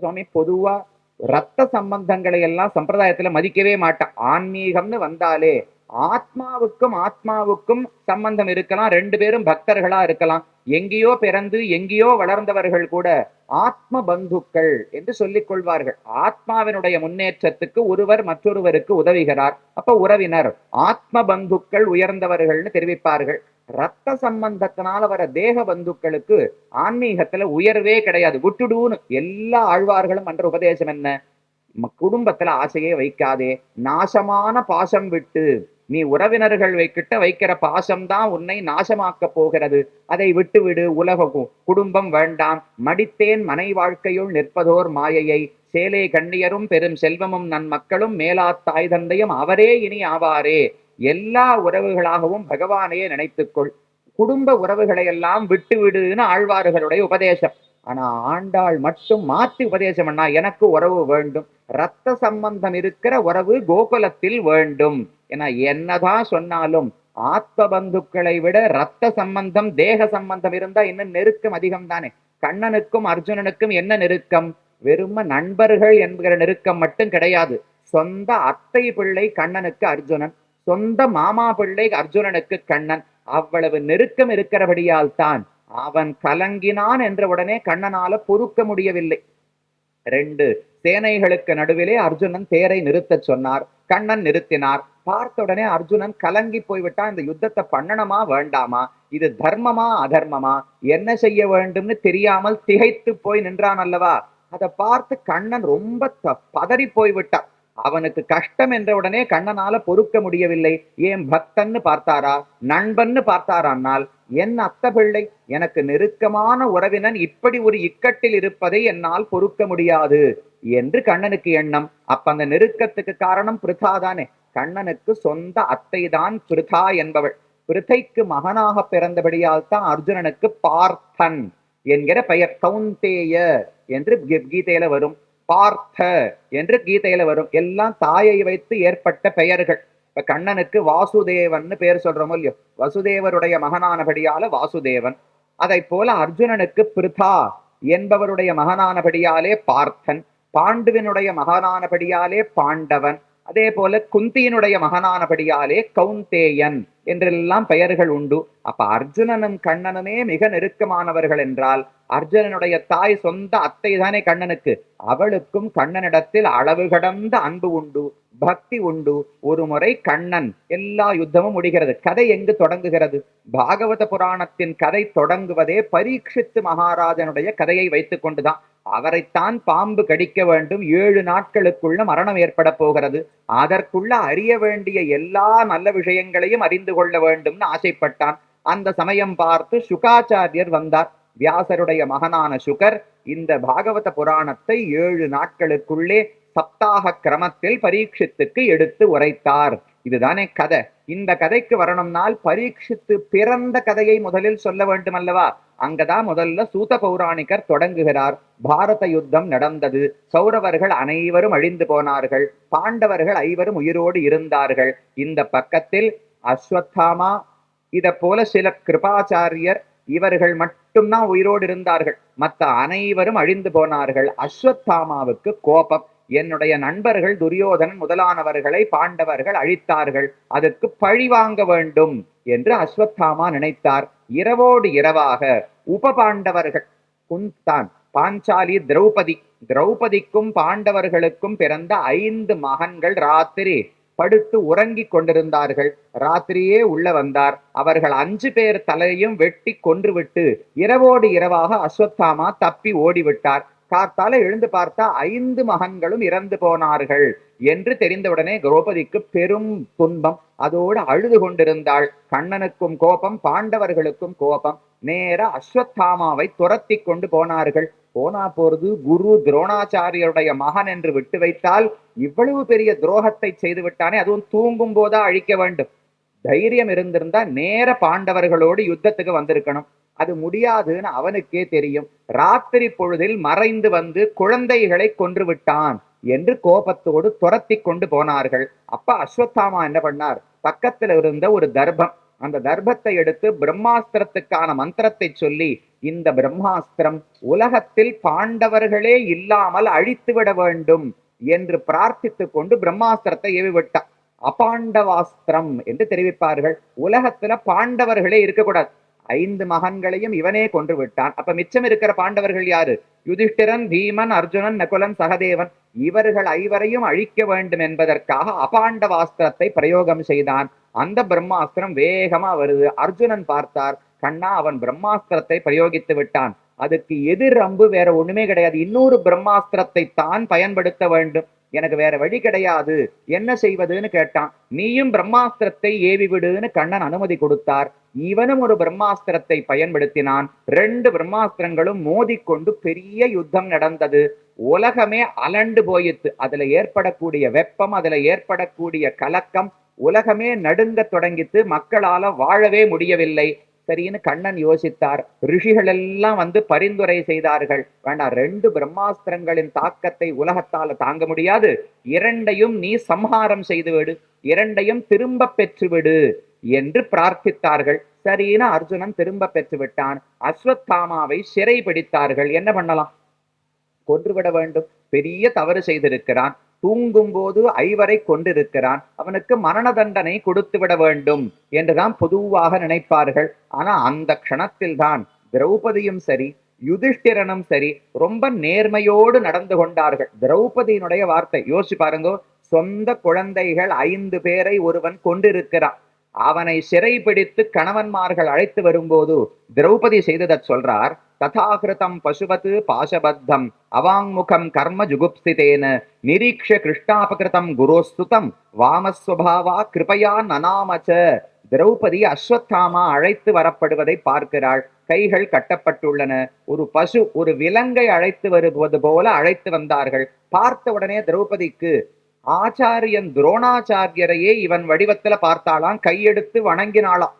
சுவாமி பொதுவா ரத்த சம்பந்தங்களை எல்லாம் சம்பிரதாயத்துல மதிக்கவே மாட்டான். ஆன்மீகம்னு வந்தாலே ஆத்மாவுக்கும் ஆத்மாவுக்கும் சம்பந்தம் இருக்கலாம், ரெண்டு பேரும் பக்தர்களா இருக்கலாம், எங்கேயோ பிறந்து எங்கேயோ வளர்ந்தவர்கள் கூட ஆத்ம பந்துக்கள் என்று சொல்லிக் கொள்வார்கள். ஆத்மாவினுடைய முன்னேற்றத்துக்கு ஒருவர் மற்றொருவருக்கு உதவுகிறார், அப்ப உறவினர். ஆத்ம பந்துக்கள் உயர்ந்தவர்கள்னு தெரிவிப்பார்கள். ரத்த சம்பந்தத்தினால வர தேக பந்துக்களுக்கு ஆன்மீகத்துல உயர்வே கிடையாது, விட்டுடுன்னு எல்லா ஆழ்வார்களும் பண்ற உபதேசம் என்ன? குடும்பத்துல ஆசையே வைக்காதே, நாசமான பாசம் விட்டு. நீ உறவினர்கள் கிட்ட வைக்கிற பாசம்தான் உன்னை நாசமாக்க போகிறது, அதை விட்டு விடு. உலகம் குடும்பம் வேண்டாம். மடித்தேன் மனை வாழ்க்கையுள் நிற்பதோர் மாயையை, சேலை கண்ணியரும் பெரும் செல்வமும் நன்மக்களும் மேலாத்தாய் தந்தையும் அவரே இனி ஆவாரே. எல்லா உறவுகளாகவும் பகவானையே நினைத்துக்கொள், குடும்ப உறவுகளை எல்லாம் விட்டு விடுன்னு ஆழ்வார்களுடைய உபதேசம். ஆனா ஆண்டாள் மட்டும் மாற்றி உபதேசம் பண்ணா, எனக்கு உறவு வேண்டும், ரத்த சம்பந்தம் இருக்கிற உறவு கோகுலத்தில் வேண்டும். ஏன்னா என்னதான் சொன்னாலும் ஆத்ம பந்துக்களை விட ரத்த சம்பந்தம் தேக சம்பந்தம் இருந்தா இன்னும் நெருக்கம் அதிகம் தானே. கண்ணனுக்கும் அர்ஜுனனுக்கும் என்ன நெருக்கம்? வெறும நண்பர்கள் என்கிற நெருக்கம் மட்டும் கிடையாது. சொந்த அத்தை பிள்ளை கண்ணனுக்கு அர்ஜுனன், சொந்த மாமா பிள்ளை அர்ஜுனனுக்கு கண்ணன். அவ்வளவு நெருக்கம் இருக்கிறபடியால் தான் அவன் கலங்கினான் என்ற உடனே கண்ணனால பொறுக்க முடியவில்லை. ரெண்டு சேனைகளுக்கு நடுவிலே அர்ஜுனன் தேரை நிறுத்த சொன்னார், கண்ணன் நிறுத்தினார். பார்த்த உடனே அர்ஜுனன் கலங்கி போய்விட்டான். இந்த யுத்தத்தை பண்ணணுமா வேண்டாமா, இது தர்மமா அதர்மமா, என்ன செய்ய வேண்டும்னு தெரியாமல் திகைத்து போய் நின்றான் அல்லவா. அதை பார்த்து கண்ணன் ரொம்ப பதறி போய்விட்டான். அவனுக்கு கஷ்டம் என்ற உடனே கண்ணனால பொறுக்க முடியவில்லை. ஏன் பக்தன்னு பார்த்தாரா, நண்பன்னு பார்த்தாரானால், என் அத்த பிள்ளை எனக்கு நெருக்கமான உறவினன் இப்படி ஒரு இக்கட்டில் இருப்பதை என்னால் பொறுக்க முடியாது என்று கண்ணனுக்கு எண்ணம். அப்ப அந்த நெருக்கத்துக்கு காரணம் பிருதா தானே. கண்ணனுக்கு சொந்த அத்தை தான் பிருதா என்பவள். பிருதைக்கு மகனாக பிறந்தபடியால் தான் அர்ஜுனனுக்கு பார்த்தன் என்கிற பெயர். கௌந்தேய என்று கீதையில வரும், பார்த்த என்று கீதையில வரும். எல்லாம் தாயை வைத்து ஏற்பட்ட பெயர்கள். இப்ப கண்ணனுக்கு வாசுதேவன் பெயர் சொல்றோமோ இல்லையோ, வசுதேவருடைய மகனானபடியால வாசுதேவன். அதை போல அர்ஜுனனுக்கு பிருதா என்பவருடைய மகனானபடியாலே பார்த்தன், பாண்டுவினுடைய மகனானபடியாலே பாண்டவன், அதே போல குந்தியினுடைய மகனானபடியாலே கௌந்தேயன் என்றெல்லாம் பெயர்கள் உண்டு. அப்ப அர்ஜுனனும் கண்ணனுமே மிக நெருக்கமானவர்கள் என்றால், அர்ஜுனனுடைய தாய் சொந்த அத்தை தானே கண்ணனுக்கு. அவளுக்கும் கண்ணனிடத்தில் அளவு கடந்த அன்பு உண்டு, பக்தி உண்டு. ஒரு முறை கண்ணன், எல்லா யுத்தமும் முடிகிறது. கதை எங்கு தொடங்குகிறது? பாகவத புராணத்தின் கதை தொடங்குவதே பரீட்சித்து மகாராஜனுடைய கதையை வைத்துக் கொண்டுதான். அவரைத்தான் பாம்பு கடிக்க வேண்டும், 7 நாட்களுக்குள்ள மரணம் ஏற்பட போகிறது, அதற்குள்ள அறிய வேண்டிய எல்லா நல்ல விஷயங்களையும் அறிந்து கொள்ள வேண்டும்னு ஆசைப்பட்டான். அந்த சமயம் பார்த்து சுகாச்சாரியர் வந்தார். வியாசருடைய மகனான சுகர் இந்த பாகவத புராணத்தை 7 நாட்களுக்குள்ளே சப்தாக கிரமத்தில் பரீட்சித்துக்கு எடுத்து உரைத்தார். இதுதானே கதை. இந்த கதைக்கு வரணும்னால் பரீட்சித்து பிறந்த கதையை முதலில் சொல்ல வேண்டும் அல்லவா. அங்கதான் முதல்ல சூத பௌராணிகர் தொடங்குகிறார். பாரத யுத்தம் நடந்தது, சௌரவர்கள் அனைவரும் அழிந்து போனார்கள், பாண்டவர்கள் 5 உயிரோடு இருந்தார்கள். இந்த பக்கத்தில் அஸ்வத்தாமா, இத போல சில கிருபாச்சாரியர், இவர்கள் மட்டும்தான் உயிரோடு இருந்தார்கள், மற்ற அனைவரும் அழிந்து போனார்கள். அஸ்வத்தாமாவுக்கு கோபம், என்னுடைய நண்பர்கள் துரியோதனன் முதலானவர்களை பாண்டவர்கள் அழித்தார்கள், அதற்கு பழி வாங்க வேண்டும் என்று அஸ்வத்தாமா நினைத்தார். இரவோடு இரவாக உப பாண்டவர்கள், குந்தான், பாஞ்சாலி, திரௌபதி, திரௌபதிக்கும் பாண்டவர்களுக்கும் பிறந்த 5 மகன்கள் ராத்திரி படுத்து உறங்கிக் கொண்டிருந்தார்கள். ராத்திரியே உள்ள வந்தார். அவர்கள் 5 பேர் தலையையும் வெட்டி கொன்றுவிட்டு இரவோடு இரவாக அஸ்வத்தாமா தப்பி ஓடிவிட்டார். காத்தால எழுந்து பார்த்தா 5 மகன்களும் இறந்து போனார்கள் என்று தெரிந்தவுடனே திரௌபதிக்கு பெரும் துன்பம். அதோடு அழுது கொண்டிருந்தாள். கண்ணனுக்கும் கோபம், பாண்டவர்களுக்கும் கோபம். நேர அஸ்வத்தாமாவை துரத்தி கொண்டு போனார்கள். போனா போறது, குரு துரோணாச்சாரியருடைய மகன் என்று விட்டு வைத்தால் இவ்வளவு பெரிய துரோகத்தை செய்து விட்டானே, அதுவும் தூங்கும் போதா அழிக்க வேண்டும். தைரியம் இருந்திருந்தா நேர பாண்டவர்களோடு யுத்தத்துக்கு வந்திருக்கணும். அது முடியாதுன்னு அவனுக்கே தெரியும். ராத்திரி பொழுதில் மறைந்து வந்து குழந்தைகளை கொன்று விட்டான் என்று கோபத்தோடு துரத்தி கொண்டு போனார்கள். அப்ப அஸ்வத்தாமா என்ன பண்ணார்? பக்கத்துல இருந்த ஒரு தர்பம், அந்த தர்பத்தை எடுத்து பிரம்மாஸ்திரத்துக்கான மந்திரத்தை சொல்லி, இந்த பிரம்மாஸ்திரம் உலகத்தில் பாண்டவர்களே இல்லாமல் அழித்துவிட வேண்டும் என்று பிரார்த்தித்துக் கொண்டு பிரம்மாஸ்திரத்தை ஏவிவிட்டார். அபாண்டவாஸ்திரம் என்று தெரிவிப்பார்கள். உலகத்துல பாண்டவர்களே இருக்கக்கூடாது. 5 மகன்களையும் இவனே கொன்று விட்டான். அப்ப மிச்சம் இருக்கிற பாண்டவர்கள் யாரு? யுதிஷ்டிரன், பீமன், அர்ஜுனன், நகுலன், சகதேவன். இவர்கள் 5வரையும் அழிக்க வேண்டும் என்பதற்காக அபாண்டவாஸ்திரத்தை பிரயோகம் செய்தான். அந்த பிரம்மாஸ்திரம் வேகமா வருது. அர்ஜுனன் பார்த்தார், கண்ணா, அவன் பிரம்மாஸ்திரத்தை பிரயோகித்து விட்டான். அதுக்கு எதிர் அம்பு வேற ஒண்ணுமே கிடையாது. இன்னொரு பிரம்மாஸ்திரத்தை தான் பயன்படுத்த வேண்டும். எனக்கு வேற வழி கிடையாது, என்ன செய்வதுன்னு கேட்டான். நீயும் பிரம்மாஸ்திரத்தை ஏவி விடுன்னு கண்ணன் அனுமதி கொடுத்தார். இவனும் ஒரு பிரம்மாஸ்திரத்தை பயன்படுத்தினான். 2 பிரம்மாஸ்திரங்களும் மோதிக்கொண்டு பெரிய யுத்தம் நடந்தது. உலகமே அலண்டு போயிற்று. அதுல ஏற்படக்கூடிய வெப்பம், அதுல ஏற்படக்கூடிய கலக்கம், உலகமே நடுங்க தொடங்கித்து. மக்களால வாழவே முடியவில்லை. சரின்னு கண்ணன் யோசித்தார். ரிஷிகள் எல்லாம் வந்து பரிந்துரை செய்தார்கள். வேண்டாம், 2 பிரம்மாஸ்திரங்களின் தாக்கத்தை உலகத்தால தாங்க முடியாது, 2ஐயும் நீ சம்ஹாரம் செய்துவிடு, 2ஐயும் திரும்ப பெற்றுவிடு என்று பிரார்த்தித்தார்கள். சரின்னு அர்ஜுனன் திரும்ப பெற்று விட்டான். அஸ்வத்தாமாவை சிறை பிடித்தார்கள். என்ன பண்ணலாம்? கொன்றுவிட வேண்டும். பெரிய தவறு செய்திருக்கிறான். தூங்கும் போது 5வரை கொண்டிருக்கிறான். அவனுக்கு மரண தண்டனை கொடுத்து விட வேண்டும் என்றுதான் பொதுவாக நினைப்பார்கள். ஆனா அந்த க்ஷணத்தில் தான் திரௌபதியும் சரி, யுதிஷ்டிரனும் சரி, ரொம்ப நேர்மையோடு நடந்து கொண்டார்கள். திரௌபதியினுடைய வார்த்தை யோசிச்சு பாருங்க. சொந்த குழந்தைகள் 5 பேரை ஒருவன் கொண்டிருக்கிறான். அவனை சிறை பிடித்து கணவன்மார்கள் அழைத்து வரும்போது திரௌபதி செய்ததை சொல்றார். ததாகிருதம் பசுபத்து பாசபத்தம் அவாங்முகம் கர்ம ஜுகுப்சிதேன நிரீக்ஷ கிருஷ்ணாபகிருதம் குரோஸ்துதம் வாமஸ்வபாவா கிருபையா நனாமச்ச. திரௌபதி அஸ்வத்தாமா அழைத்து வரப்படுவதை பார்க்கிறாள். கைகள் கட்டப்பட்டுள்ளன. ஒரு பசு, ஒரு விலங்கை அழைத்து வருவது போல அழைத்து வந்தார்கள். பார்த்த உடனே திரௌபதிக்கு ஆச்சாரியன் துரோணாச்சாரியரையே இவன் வடிவத்துல பார்த்தாலாம். கையெடுத்து வணங்கினாளாம்.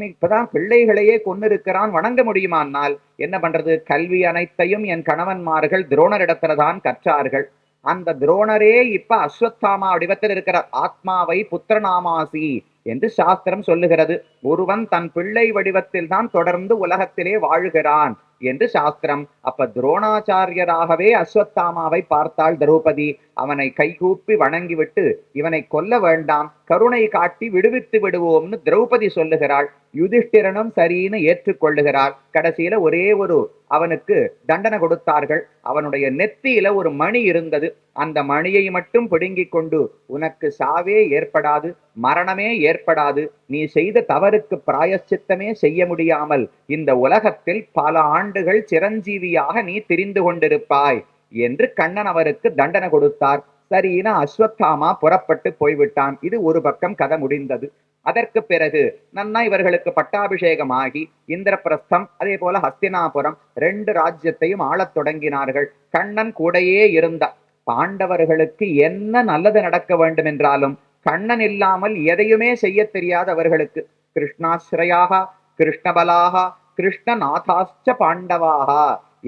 இப்பதான் பிள்ளைகளையே கொன்னிருக்கிறான், வணங்க முடியுமானால் என்ன பண்றது? கல்வி அனைத்தையும் என் கணவன்மார்கள் துரோணரிடத்துலதான் கற்றார்கள். அந்த துரோணரே இப்ப அஸ்வத்தாமா வடிவத்தில் இருக்கிறார். ஆத்மாவை புத்திரநாமாசி என்று சாஸ்திரம் சொல்லுகிறது. ஒருவன் தன் பிள்ளை வடிவத்தில் தான் தொடர்ந்து உலகத்திலே வாழ்கிறான் என்று சாஸ்திரம். அப்ப துரோணாச்சாரியராகவே அஸ்வத்தாமாவை பார்த்தாள் திரௌபதி. அவனை கைகூப்பி வணங்கிவிட்டு, இவனை கொல்ல வேண்டாம், கருணை காட்டி விடுவித்து விடுவோம்னு திரௌபதி சொல்லுகிறாள். யுதிஷ்டிரனும் சரின்னு ஏற்றுக்கொள்ளுகிறாள். கடைசியில ஒரே ஒரு அவனுக்கு தண்டனை கொடுத்தார்கள். அவனுடைய நெத்தியில ஒரு மணி இருந்தது. அந்த மணியை மட்டும் பிடுங்கிக் கொண்டு, உனக்கு சாவே ஏற்படாது, மரணமே ஏற்படாது, நீ செய்த தவறுக்கு பிராயச்சித்தமே செய்ய முடியாமல் இந்த உலகத்தில் பல ஆண்டுகள் சிரஞ்சீவியாக நீ திரிந்து கொண்டிருப்பாய் என்று கண்ணன் அவருக்கு தண்டனை கொடுத்தார். சரின்னு அஸ்வத்தாமா புறப்பட்டு போய்விட்டான். இது ஒரு பக்கம் கதை முடிந்தது. அதற்கு பிறகு நன்னா இவர்களுக்கு பட்டாபிஷேகமாகி இந்திரபிரஸ்தம், அதே போல ஹஸ்தினாபுரம் 2 ராஜ்யத்தையும் ஆளத் தொடங்கினார்கள். கண்ணன் கூடையே இருந்தார். பாண்டவர்களுக்கு என்ன நல்லது நடக்க வேண்டும் என்றாலும் கண்ணன் இல்லாமல் எதையுமே செய்ய தெரியாத அவர்களுக்கு கிருஷ்ணாஸ்ரயாக கிருஷ்ணபலாக கிருஷ்ணநாதாச்ச பாண்டவாக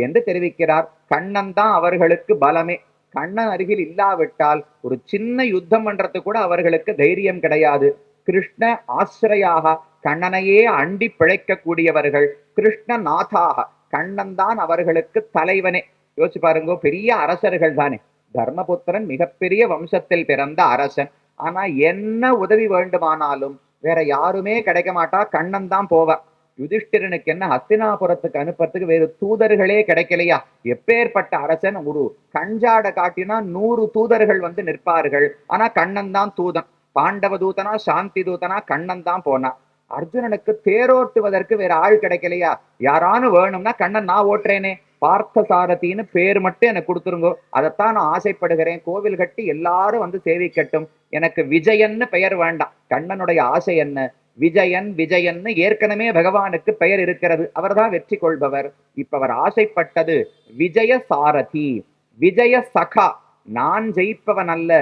என்று தெரிவிக்கிறார். கண்ணன் தான் அவர்களுக்கு பலமே. கண்ணன் அருகில் இல்லாவிட்டால் ஒரு சின்ன யுத்தம் பண்றது கூட அவர்களுக்கு தைரியம் கிடையாது. கிருஷ்ண ஆசிரியாக, கண்ணனையே அண்டி பிழைக்கக்கூடியவர்கள். கிருஷ்ணநாதாக, கண்ணன் தான் அவர்களுக்கு தலைவனே. யோசிச்சு பாருங்க, பெரிய அரசர்கள் தானே. தர்மபுத்திரன் மிகப்பெரிய வம்சத்தில் பிறந்த அரசன். ஆனா என்ன உதவி வேண்டுமானாலும் வேற யாருமே கிடைக்க மாட்டா, கண்ணன் தான் போவார். யுதிஷ்டிரனுக்கு என்ன, ஹஸ்தினாபுரத்துக்கு அனுப்புறதுக்கு வேறு தூதர்களே கிடைக்கலையா? எப்பேற்பட்ட அரசன்! ஒரு கஞ்சாட காட்டினா 100 தூதர்கள் வந்து நிற்பார்கள். ஆனா கண்ணன் தான் தூதன். பாண்டவ தூதனா சாந்தி தூதனா கண்ணன் தான் போனா. அர்ஜுனனுக்கு தேரோட்டுவதற்கு வேற ஆள் கிடைக்கலையா? யாரானு வேணும்னா கண்ணன் நான் ஓட்டுறேனே, பார்த்த சாரதின்னு பேர் மட்டும் எனக்கு கொடுத்துருங்கோ, அதைத்தான் நான் ஆசைப்படுகிறேன். கோவில் கட்டி எல்லாரும் வந்து சேவிக்கட்டும், எனக்கு விஜயன்னு பெயர் வேண்டாம். கண்ணனுடைய ஆசை என்ன? விஜயன் விஜயன்னு ஏற்கனவே பகவானுக்கு பெயர் இருக்கிறது. அவர்தான் வெற்றி கொள்பவர். இப்ப அவர் ஆசைப்பட்டது விஜய சாரதி, விஜய சகா. நான் ஜெயிப்பவன் அல்ல,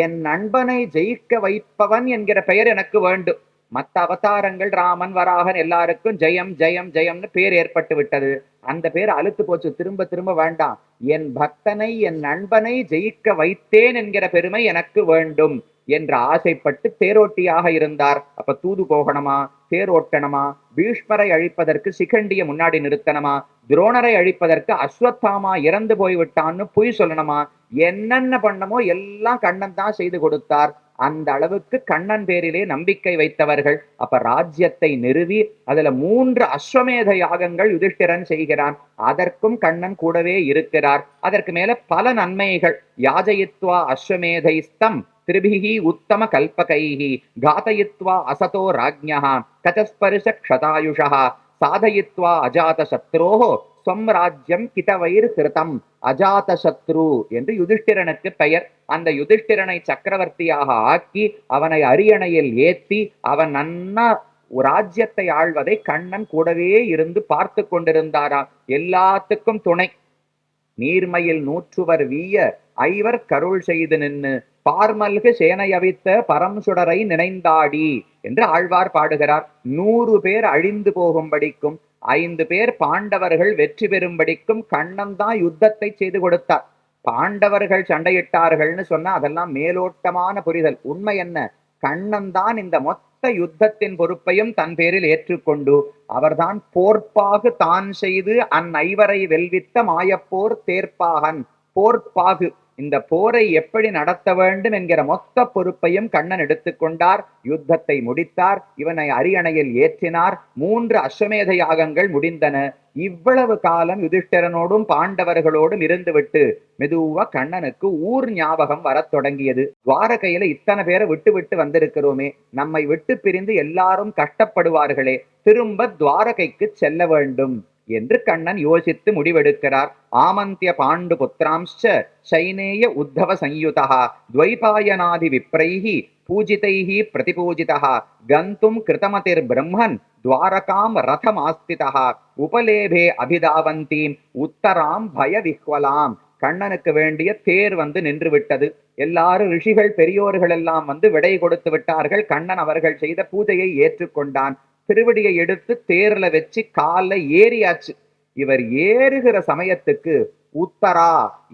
என் நண்பனை ஜெயிக்க வைப்பவன் என்கிற பெயர் எனக்கு வேண்டும். மற்ற அவதாரங்கள் ராமன் வராகன் எல்லாருக்கும் ஜெயம் ஜெயம் ஜெயம்னு பேர் ஏற்பட்டு விட்டது. அந்த பேர் அழுத்து போச்சு, திரும்ப திரும்ப வேண்டாம். என் பக்தனை, என் நண்பனை ஜெயிக்க வைத்தேன் என்கிற பெருமை எனக்கு வேண்டும் என்ற ஆசைப்பட்டு தேரோட்டியாக இருந்தார். அப்ப தூது போகணுமா, தேர் ஓட்டணுமா, பீஷ்மரை அழிப்பதற்கு சிகண்டிய முன்னாடி நிறுத்தணுமா, துரோணரை அழிப்பதற்கு அஸ்வத்தாமா இறந்து போய்விட்டான்னு பொய் சொல்லணுமா, என்னென்ன பண்ணமோ எல்லாம் கண்ணன் தான் செய்து கொடுத்தார். அந்த அளவுக்கு கண்ணன் பேரிலே நம்பிக்கை வைத்தவர்கள். அப்ப ராஜ்யத்தை நிறுவி அதுல 3 அஸ்வமேத யாகங்கள் யுதிஷ்டிரன் செய்கிறான். அதற்கும் கண்ணன் கூடவே இருக்கிறார். அதற்கு மேல பல நன்மைகள். யாஜயித்வா அஸ்வமேதைஸ்தம் திரிபிஹி உத்தம கல்பகைஹி காதயித்வா அசதோ ராஜ்ஞः கசஸ்பர்ஷ க்ஷதாயுஷः சாதயித்வா அஜாத சத்ரோஹோ ஸ்வம்ராஜ்யம் கிதவைர் கிருதம். அஜாத சத்ரு என்று யுதிஷ்டிரனுக்கு பெயர். அந்த யுதிஷ்டிரனை சக்கரவர்த்தியாக ஆக்கி அவனை அரியணையில் ஏத்தி அவன் நன்னா ராஜ்யத்தை ஆள்வதை கண்ணன் கூடவே இருந்து பார்த்து கொண்டிருந்தாராம். எல்லாத்துக்கும் துணை. நீர்மையில் நூற்றுவர் வீய ஐவர் கருள் செய்து நின்னு பார்மல்கு சேனையவித்த பரம்சுடரை நினைந்தாடி என்று ஆழ்வார் பாடுகிறார். 100 பேர் அழிந்து போகும்படிக்கும் 5 பேர் பாண்டவர்கள் வெற்றி பெறும்படிக்கும் கண்ணன் தான் யுத்தத்தை செய்து கொடுத்தார். பாண்டவர்கள் சண்டையிட்டார்கள்னு சொன்னா அதெல்லாம் மேலோட்டமான புரிதல். உண்மை என்ன? கண்ணன் தான் இந்த மொத்த யுத்தத்தின் பொறுப்பையும் தன் பேரில் ஏற்றுக்கொண்டு அவர்தான் போர்ப்பாகு தான் செய்து அந்நைவரை வெல்வித்த மாயப்போர் தேர்ப்பாகன். போர்ப்பாகு, இந்த போரை எப்படி நடத்த வேண்டும் என்கிற மொத்த பொறுப்பையும் கண்ணன் எடுத்துக்கொண்டார். யுத்தத்தை முடித்தார். இவனை அரியணையில் ஏற்றினார். 3 அஸ்வமேத யாகங்கள் முடிந்தன. இவ்வளவு காலம் யுதிஷ்டிரனோடும் பாண்டவர்களோடும் இருந்துவிட்டு மெதுவா கண்ணனுக்கு ஊர் ஞாபகம் வரத் தொடங்கியது. துவாரகையில இத்தனை பேரை விட்டு விட்டு வந்திருக்கிறோமே, நம்மை விட்டு பிரிந்து எல்லாரும் கஷ்டப்படுவார்களே, திரும்ப துவாரகைக்கு செல்ல வேண்டும் என்று கண்ணன் யோசித்து முடிவெடுக்கிறார். ஆமந்திய பாண்டு புத்திராம்ச்ச சைனேய உத்தவ சயுதா துவைபாயனாதி விப்ரைஹி பூஜிதைஹி பிரதிபூஜிதா கந்தும் கிருதமதிர் பிரம்மன் துவாரகாம் ரதமாஸ்திதா உபலேபே அபிதாவந்தீம் உத்தராம் பய விஹ்வலாம். கண்ணனுக்கு வேண்டிய தேர் வந்து நின்று விட்டது. எல்லாரும் ரிஷிகள் பெரியோர்கள் எல்லாம் வந்து விடை கொடுத்து விட்டார்கள். கண்ணன் அவர்கள் செய்த பூஜையை ஏற்றுக்கொண்டான். திருவடியை எடுத்து தேர்ல வச்சு கால்ல ஏறியாச்சு. இவர் ஏறுகிற சமயத்துக்கு உத்தரா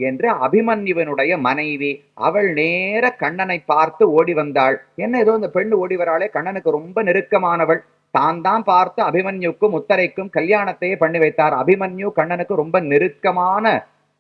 என்று அபிமன்யுவனுடைய மனைவி, அவள் நேர கண்ணனை பார்த்து ஓடி வந்தாள். என்ன ஏதோ இந்த பெண்ணு ஓடி வராளே, கண்ணனுக்கு ரொம்ப நெருக்கமானவள். தான் பார்த்து அபிமன்யுக்கும் உத்தரைக்கும் கல்யாணத்தையே பண்ணி வைத்தார். அபிமன்யு கண்ணனுக்கு ரொம்ப நெருக்கமான,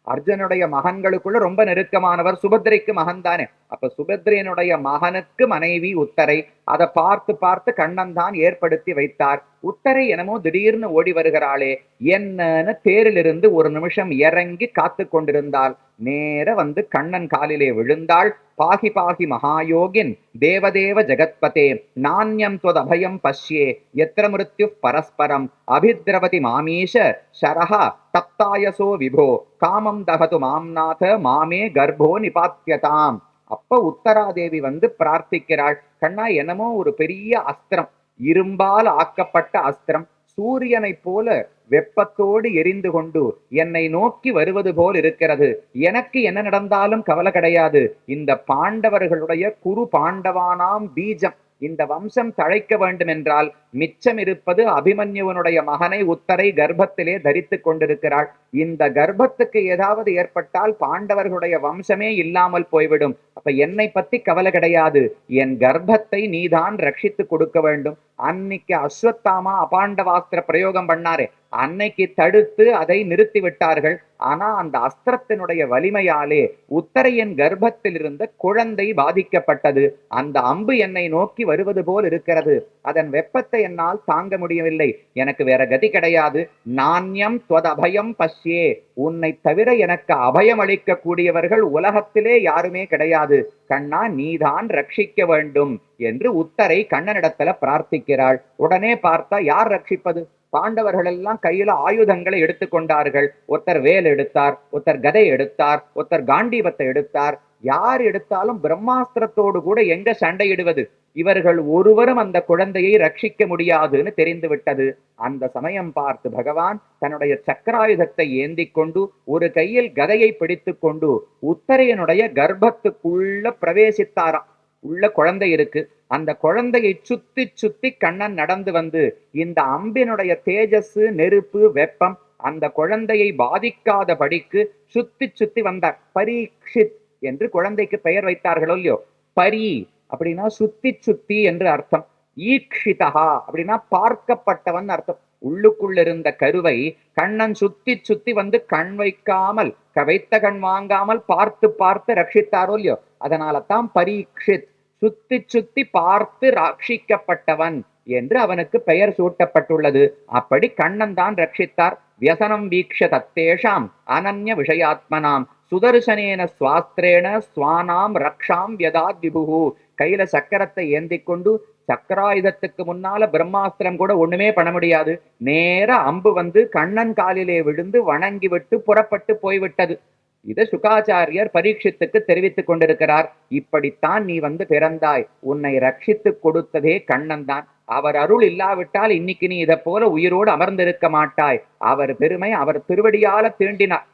அர்ஜுனுடைய மகன்களுக்குள்ள ரொம்ப நெருக்கமானவர். சுபத்ரைக்கு மகன் தானே. அப்ப சுபத்ரையனுடைய மகனுக்கு மனைவி உத்தரை. அதை பார்த்து பார்த்து கண்ணன் தான் ஏற்படுத்தி வைத்தார். உத்தரை என்னமோ திடீர்னு ஓடி வருகிறாளே என்னன்னு தேரிலிருந்து ஒரு நிமிஷம் இறங்கி காத்து கொண்டிருந்தாள். நேர வந்து கண்ணன் காலிலே விழுந்தாள். பாகி பாகி மகாயோகின் தேவதேவ ஜெகத்பதே நான்யம் தொதபயம் பஷ்யே எத்திர மிருத்யு பரஸ்பரம் அபித்ரவதி மாமீஷ ஷரஹா தப்தாயசோ விபோ காமம் தகது மாம்நாத மாமே கர்ப்போ நிபாத்தியதாம். அப்ப உத்தராதேவி வந்து பிரார்த்திக்கிறாள். கண்ணா, என்னமோ ஒரு பெரிய அஸ்திரம், இரும்பால் ஆக்கப்பட்ட அஸ்திரம், சூரியனை போல வெப்பத்தோடு எரிந்து கொண்டு என்னை நோக்கி வருவது போல் இருக்கிறது. எனக்கு என்ன நடந்தாலும் கவலை கிடையாது. இந்த பாண்டவர்களுடைய குரு பாண்டவானாம் பீஜம், இந்த வம்சம் தழைக்க வேண்டும் என்றால் மிச்சம் இருப்பது அபிமன்யுவனுடைய மகனை உத்தரை கர்ப்பத்திலே தரித்து கொண்டிருக்கிறாள். இந்த கர்ப்பத்துக்கு ஏதாவது ஏற்பட்டால் பாண்டவர்களுடைய வம்சமே இல்லாமல் போய்விடும். அப்ப என்னை பத்தி கவலை கிடையாது. என் கர்ப்பத்தை நீதான் ரட்சித்து கொடுக்க வேண்டும். அன்னைக்கு அஸ்வத்தாமா அபாண்டவாஸ்திர பிரயோகம் பண்ணாரே, அன்னைக்கு தடுத்து அதை நிறுத்தி விட்டார்கள். ஆனா அந்த அஸ்திரத்தினுடைய வலிமையாலே உத்தரையின் கர்ப்பத்தில் இருந்த குழந்தை பாதிக்கப்பட்டது. அந்த அம்பு என்னை நோக்கி வருவது போல் இருக்கிறது. அதன் வெப்பத்தை என்னால் தாங்க முடியவில்லை. எனக்கு வேற கதி கிடையாது. நாண்யம் துவதபயம் பஷ்யே, உன்னை தவிர எனக்கு அபயம் அளிக்க கூடியவர்கள் உலகத்திலே யாருமே கிடையாது. கண்ணா, நீதான் ரட்சிக்க வேண்டும் என்று உத்தரை கண்ணனிடத்துல பிரார்த்திக்கிறாள். உடனே பார்த்தா யார் ரட்சிப்பது? பாண்டவர்கள் எல்லாம் கையில ஆயுதங்களை எடுத்துக்கொண்டார்கள். ஒருத்தர் வேல் எடுத்தார், ஒருத்தர் கதை எடுத்தார், ஒருத்தர் காண்டீபத்தை எடுத்தார். யார் எடுத்தாலும் பிரம்மாஸ்திரத்தோடு கூட எங்க சண்டையிடுவது? இவர்கள் ஒருவரும் அந்த குழந்தையை ரட்சிக்க முடியாதுன்னு தெரிந்து விட்டது. அந்த சமயம் பார்த்து பகவான் தன்னுடைய சக்கராயுதத்தை ஏந்தி கொண்டு ஒரு கையில் கதையை பிடித்து கொண்டு உத்தரையனுடைய கர்ப்பத்துக்குள்ள பிரவேசித்தாராம். உள்ள குழந்தை இருக்கு. அந்த குழந்தையை சுத்தி சுத்தி கண்ணன் நடந்து வந்து இந்த அம்பினுடைய தேஜஸ், நெருப்பு, வெப்பம் அந்த குழந்தையை பாதிக்காதபடிக்கு சுத்தி சுத்தி வந்தார். பரீட்சித் என்று குழந்தைக்கு பெயர் வைத்தார்களோ இல்லையோ, பரி அப்படின்னா சுத்தி சுத்தி என்று அர்த்தம். ஈக்ஷிதா அப்படின்னா பார்க்கப்பட்டவன் அர்த்தம். உள்ளுக்குள்ள இருந்த கருவை கண்ணன் சுத்தி சுத்தி வந்து கண் வைக்காமல் வைத்த கண் வாங்காமல் பார்த்து பார்த்து ரட்சித்தாரோ இல்லையோ, அதனால தான் பரீட்சித், சுத்தி சுத்தி பார்த்து ரட்சிக்கப்பட்டவன் என்று அவனுக்கு பெயர் சூட்டப்பட்டுள்ளது. அப்படி கண்ணன் தான் ரட்சித்தார். வியசனம் வீக்ஷ தத்தேஷாம் அனன்ய விஷயாத்மனாம் சுதர்சனேன சுவாஸ்திரேன ஸ்வானாம் ரக்ஷாம் வியதாத் விபுகு. கையில சக்கரத்தை ஏந்தி கொண்டு சக்கராயுதத்துக்கு முன்னால பிரம்மாஸ்திரம் கூட ஒண்ணுமே பண்ண முடியாது. நேர அம்பு வந்து கண்ணன் காலிலே விழுந்து வணங்கி விட்டு புறப்பட்டு போய்விட்டது. இதை சுகாச்சாரியர் பரீட்சித்துக்கு தெரிவித்துக் கொண்டிருக்கிறார். இப்படித்தான் நீ வந்து பிறந்தாய், உன்னை ரட்சித்து கொடுத்ததே கண்ணன் தான். அவர் அருள் இல்லாவிட்டால் இன்னைக்கு நீ இதை போல உயிரோடு அமர்ந்திருக்க மாட்டாய். அவர் பெருமை அவர் திருவடியால தீண்டினார்.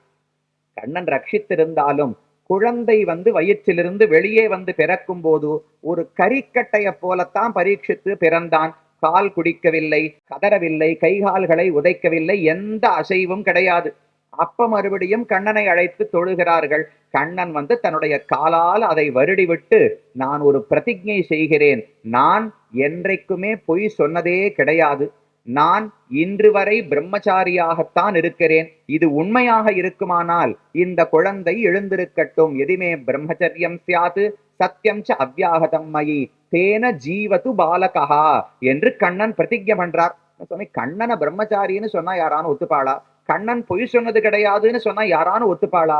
கண்ணன் ரட்சித்திருந்தாலும் குழந்தை வந்து வயிற்றிலிருந்து வெளியே வந்து பிறக்கும் போது ஒரு கரிக்கட்டைய போலத்தான் பரீட்சித்து பிறந்தான். கால் குடிக்கவில்லை, கதறவில்லை, கைகால்களை உதைக்கவில்லை, எந்த அசைவும் கிடையாது. அப்ப மறுபடியும் கண்ணனை அழைத்து தொழுகிறார்கள். கண்ணன் வந்து தன்னுடைய காலால் அதை வருடி விட்டு, நான் ஒரு பிரதிஜை செய்கிறேன், நான் என்றைக்குமே பொய் சொன்னதே கிடையாது, நான் இன்று வரை பிரம்மச்சாரியாகத்தான் இருக்கிறேன், இது உண்மையாக இருக்குமானால் இந்த குழந்தை எழுந்திருக்கட்டும், எதுமே பிரம்மச்சரியம் சியாது சத்தியம் ச அவ்யாகதம் மயி தேன ஜீவது பாலகா என்று கண்ணன் பிரதிஜை பண்றார். சுவாமி, கண்ணனை பிரம்மச்சாரின்னு சொன்னா யாரானு ஒத்துப்பாளா? கண்ணன் பொய் சொன்னது கிடையாதுன்னு சொன்னா யாரானு ஒத்துப்பாளா?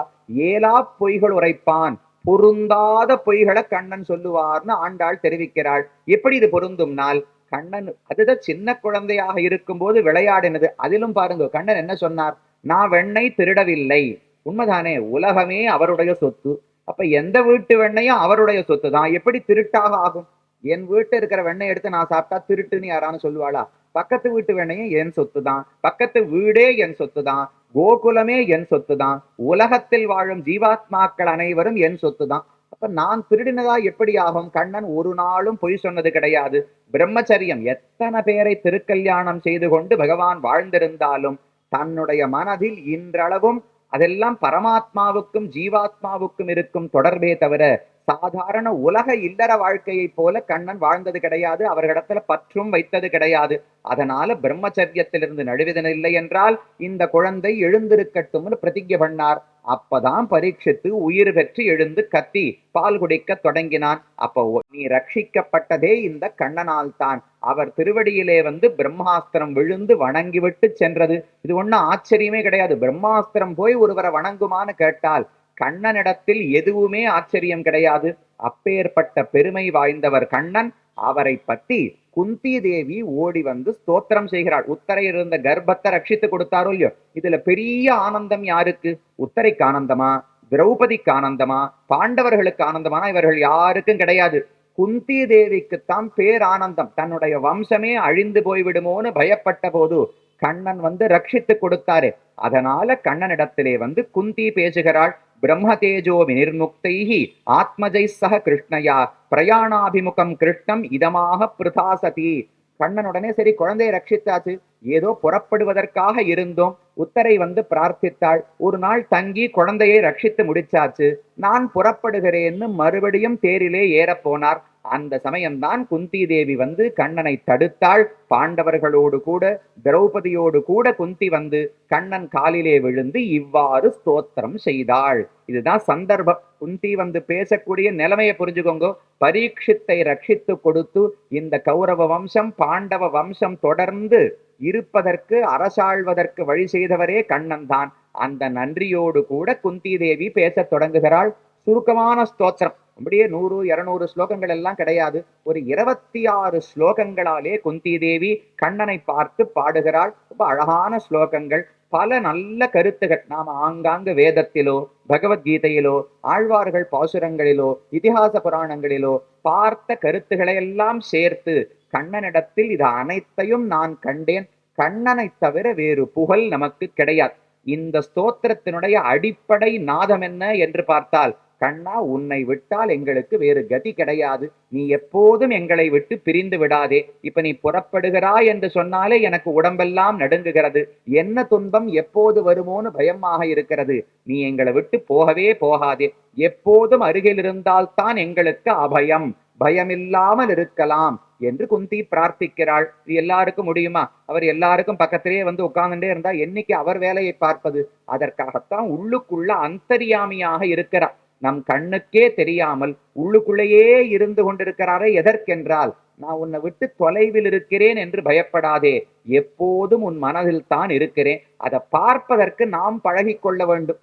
ஏலா பொய்கள் உரைப்பான், பொருந்தாத பொய்களை கண்ணன் சொல்லுவார்னு ஆண்டாள் தெரிவிக்கிறாள். எப்படி இது பொருந்தும்னால், கண்ணன் அதுதான் சின்ன குழந்தையாக இருக்கும் போது விளையாடினது. அதிலும் பாருங்க, கண்ணன் என்ன சொன்னார்? நான் வெண்ணெய் திருடவில்லை. உண்மைதானே, உலகமே அவருடைய சொத்து. அப்ப எந்த வீட்டு வெண்ணையும் அவருடைய சொத்து தான், எப்படி திருட்டாக ஆகும்? என் வீட்டு இருக்கிற வெண்ணெய் எடுத்து நான் சாப்பிட்டா திருட்டுன்னு யாரானு சொல்லுவாளா? பக்கத்து வீட்டு வெண்ணையும் என் சொத்து தான், பக்கத்து வீடே என் சொத்து தான், கோகுலமே என் சொத்து தான், உலகத்தில் வாழும் ஜீவாத்மாக்கள் அனைவரும் என் சொத்து தான். அப்ப நான் திருடினதா எப்படி ஆகும்? கண்ணன் ஒரு நாளும் பொய் சொன்னது கிடையாது. பிரம்மச்சரியம். எத்தனை பேரை திருக்கல்யாணம் செய்து கொண்டு பகவான் வாழ்ந்திருந்தாலும் தன்னுடைய மனதில் இன்றளவும் அதெல்லாம் பரமாத்மாவுக்கும் ஜீவாத்மாவுக்கும் இருக்கும் தொடர்பே தவிர சாதாரண உலக இல்லற வாழ்க்கையை போல கண்ணன் வாழ்ந்தது கிடையாது. அவர்களிடத்துல பற்றும் வைத்தது கிடையாது. அதனால பிரம்மச்சரியத்திலிருந்து நழுவிதனில்லை என்றால் இந்த குழந்தை எழுந்திருக்கட்டும்னு பிரதிஜை பண்ணார். அப்பதான் பரீட்சித்து உயிர் பெற்று எழுந்து கத்தி பால் குடிக்க தொடங்கினான். அப்போ நீ ரட்சிக்கப்பட்டதே இந்த கண்ணனால் தான். அவர் திருவடியிலே வந்து பிரம்மாஸ்திரம் விழுந்து வணங்கிவிட்டு சென்றது. இது ஒண்ணும் ஆச்சரியமே கிடையாது. பிரம்மாஸ்திரம் போய் ஒருவரை வணங்குமான்னு கேட்டால் கண்ணனிடத்தில் எதுவுமே ஆச்சரியம் கிடையாது. அப்பேற்பட்ட பெருமை வாய்ந்தவர் கண்ணன். அவரை பற்றி குந்தி தேவி ஓடி வந்து ஸ்தோத்திரம் செய்கிறாள். உத்தரையில் இருந்த கர்ப்பத்தை ரட்சித்து கொடுத்தாரோ இல்லையோ, இதுல பெரிய ஆனந்தம் யாருக்கு? உத்தரைக்கு ஆனந்தமா, திரௌபதிக்கு ஆனந்தமா, பாண்டவர்களுக்கு ஆனந்தமானா இவர்கள் யாருக்கும் கிடையாது. குந்தி தேவிக்குத்தான் பேரானந்தம். தன்னுடைய வம்சமே அழிந்து போய்விடுமோன்னு பயப்பட்ட போது கண்ணன் வந்து ரட்சித்து கொடுத்தாரு. அதனால கண்ணனிடத்திலே வந்து குந்தி பேசுகிறாள். பிரம்ம தேஜோ வினிர்முக்தைஹி ஆத்மஜை சக கிருஷ்ணயா பிரயாணாபிமுகம் கிருஷ்ணம் இதமாக பிரதாசதி. கண்ணனுடனே சரி குழந்தையை ரட்சித்தாச்சு, ஏதோ புறப்படுவதற்காக இருந்தோம். உத்தரை வந்து பிரார்த்தித்தாள். ஒரு நாள் தங்கி குழந்தையை ரட்சித்து முடிச்சாச்சு, நான் புறப்படுகிறேன்னு மறுபடியும் தேரிலே ஏறப் போனார். அந்த சமயம்தான் குந்தி தேவி வந்து கண்ணனை தடுத்தாள். பாண்டவர்களோடு கூட திரௌபதியோடு கூட குந்தி வந்து கண்ணன் காலிலே விழுந்து இவ்வாறு ஸ்தோத்திரம் செய்தாள். இதுதான் சந்தர்ப்பம். குந்தி வந்து பேசக்கூடிய நிலைமையை புரிஞ்சுக்கோங்க. பரீட்சித்தை ரட்சித்து கொடுத்து இந்த கௌரவ வம்சம் பாண்டவ வம்சம் தொடர்ந்து இருப்பதற்கு அரசாழ்வதற்கு வழி செய்தவரே கண்ணன் தான். அந்த நன்றியோடு கூட குந்தி தேவி பேசத் தொடங்குகிறாள். சுருக்கமான ஸ்தோத்திரம், அப்படியே 100 200 ஸ்லோகங்கள் எல்லாம் கிடையாது. ஒரு 26 ஸ்லோகங்களாலே குந்தி தேவி கண்ணனை பார்த்து பாடுகிறாள். ரொம்ப அழகான ஸ்லோகங்கள், பல நல்ல கருத்துகள். நாம ஆங்காங்கு வேதத்திலோ பகவத்கீதையிலோ ஆழ்வார்கள் பாசுரங்களிலோ இதிகாச புராணங்களிலோ பார்த்த கருத்துக்களை எல்லாம் சேர்த்து கண்ணனிடத்தில் இது அனைத்தையும் நான் கண்டேன், கண்ணனை தவிர வேறு புகழ் நமக்கு கிடையாது. இந்த ஸ்தோத்திரத்தினுடைய அடிப்படை நாதம் என்ன என்று பார்த்தால், கண்ணா உன்னை விட்டால் எங்களுக்கு வேறு கதி கிடையாது, நீ எப்போதும் எங்களை விட்டு பிரிந்து விடாதே. இப்ப நீ புறப்படுகிறாய் என்று சொன்னாலே எனக்கு உடம்பெல்லாம் நடுங்குகிறது, என்ன துன்பம் எப்போது வருமோன்னு பயமாக இருக்கிறது. நீ எங்களை விட்டு போகவே போகாதே, எப்போதும் அருகில் இருந்தால்தான் எங்களுக்கு அபயம், பயமில்லாமல் இருக்கலாம் என்று குந்தி பிரார்த்திக்கிறாள். இது எல்லாருக்கும் முடியுமா? அவர் எல்லாருக்கும் பக்கத்திலேயே வந்து உட்கார்ந்துட்டே இருந்தா என்னைக்கு அவர் வேலையை பார்ப்பது? அதற்காகத்தான் உள்ளுக்குள்ள அந்தர்யாமியாக இருக்கிறார். நம் கண்ணுக்கே தெரியாமல் உள்ளுக்குள்ளேயே இருந்து கொண்டிருக்கிறாரே. எதற்கென்றால், நான் உன்னை விட்டு தொலைவில் இருக்கிறேன் என்று பயப்படாதே, எப்போதும் உன் மனதில் தான் இருக்கிறேன். அதை பார்ப்பதற்கு நாம் பழகிக்கொள்ள வேண்டும்.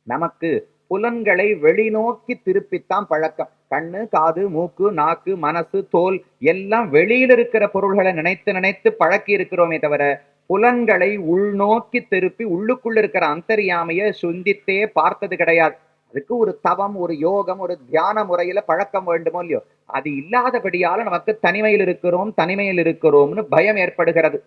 நமக்கு புலன்களை வெளிநோக்கி திருப்பித்தான் பழக்கம். கண்ணு, காது, மூக்கு, நாக்கு, மனசு, தோல் எல்லாம் வெளியில் இருக்கிற பொருள்களை நினைத்து நினைத்து பழக்கி இருக்கிறோமே தவிர, புலன்களை உள்நோக்கி திருப்பி உள்ளுக்குள்ள இருக்கிற அந்தர்யாமைய சுந்தித்தே பார்த்தது கிடையாது. அதுக்கு ஒரு தவம், ஒரு யோகம், ஒரு தியான முறையில பழக்கம் வேண்டுமோ இல்லையோ? அது இல்லாதபடியால நமக்கு தனிமையில் இருக்கிறோம்னு பயம் ஏற்படுகிறது.